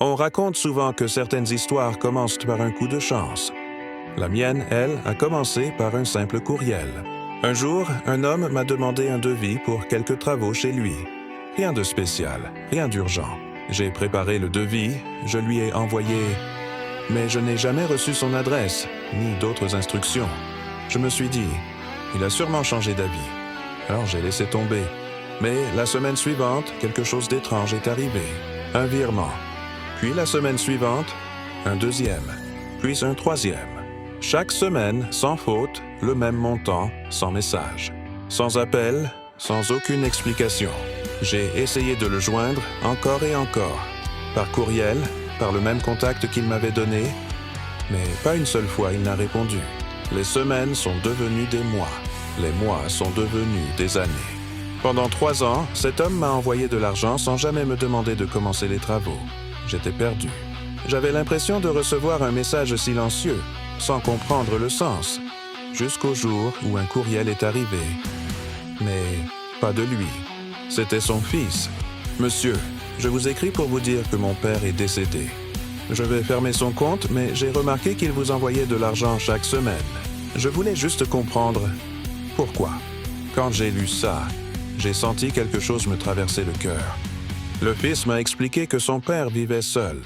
On raconte souvent que certaines histoires commencent par un coup de chance. La mienne, elle, a commencé par un simple courriel. Un jour, un homme m'a demandé un devis pour quelques travaux chez lui. Rien de spécial, rien d'urgent. J'ai préparé le devis, je lui ai envoyé... Mais je n'ai jamais reçu son adresse, ni d'autres instructions. Je me suis dit, il a sûrement changé d'avis. Alors j'ai laissé tomber. Mais la semaine suivante, quelque chose d'étrange est arrivé. Un virement. Puis la semaine suivante, un deuxième. Puis un troisième. Chaque semaine, sans faute, le même montant, sans message. Sans appel, sans aucune explication. J'ai essayé de le joindre encore et encore. Par courriel, par le même contact qu'il m'avait donné, mais pas une seule fois il n'a répondu. Les semaines sont devenues des mois. Les mois sont devenus des années. Pendant 3 ans, cet homme m'a envoyé de l'argent sans jamais me demander de commencer les travaux. J'étais perdu. J'avais l'impression de recevoir un message silencieux, sans comprendre le sens, jusqu'au jour où un courriel est arrivé. Mais pas de lui. C'était son fils. « Monsieur, je vous écris pour vous dire que mon père est décédé. Je vais fermer son compte, mais j'ai remarqué qu'il vous envoyait de l'argent chaque semaine. Je voulais juste comprendre pourquoi. » Quand j'ai lu ça, j'ai senti quelque chose me traverser le cœur. Le fils m'a expliqué que son père vivait seul,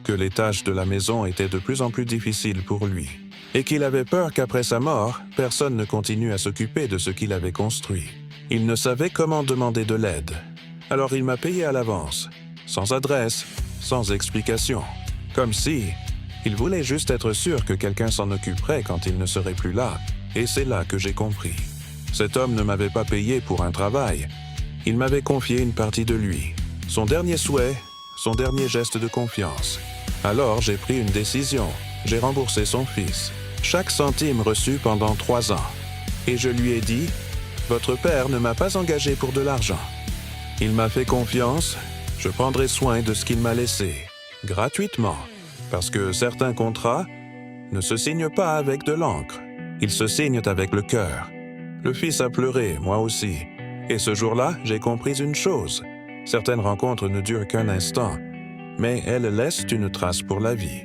que les tâches de la maison étaient de plus en plus difficiles pour lui, et qu'il avait peur qu'après sa mort, personne ne continue à s'occuper de ce qu'il avait construit. Il ne savait comment demander de l'aide. Alors il m'a payé à l'avance, sans adresse, sans explication. Comme si il voulait juste être sûr que quelqu'un s'en occuperait quand il ne serait plus là. Et c'est là que j'ai compris. Cet homme ne m'avait pas payé pour un travail. Il m'avait confié une partie de lui. Son dernier souhait, son dernier geste de confiance. Alors j'ai pris une décision. J'ai remboursé son fils. Chaque centime reçu pendant 3 ans. Et je lui ai dit, « Votre père ne m'a pas engagé pour de l'argent. Il m'a fait confiance, je prendrai soin de ce qu'il m'a laissé, gratuitement. Parce que certains contrats ne se signent pas avec de l'encre. Ils se signent avec le cœur. » Le fils a pleuré, moi aussi. Et ce jour-là, j'ai compris une chose. Certaines rencontres ne durent qu'un instant, mais elles laissent une trace pour la vie.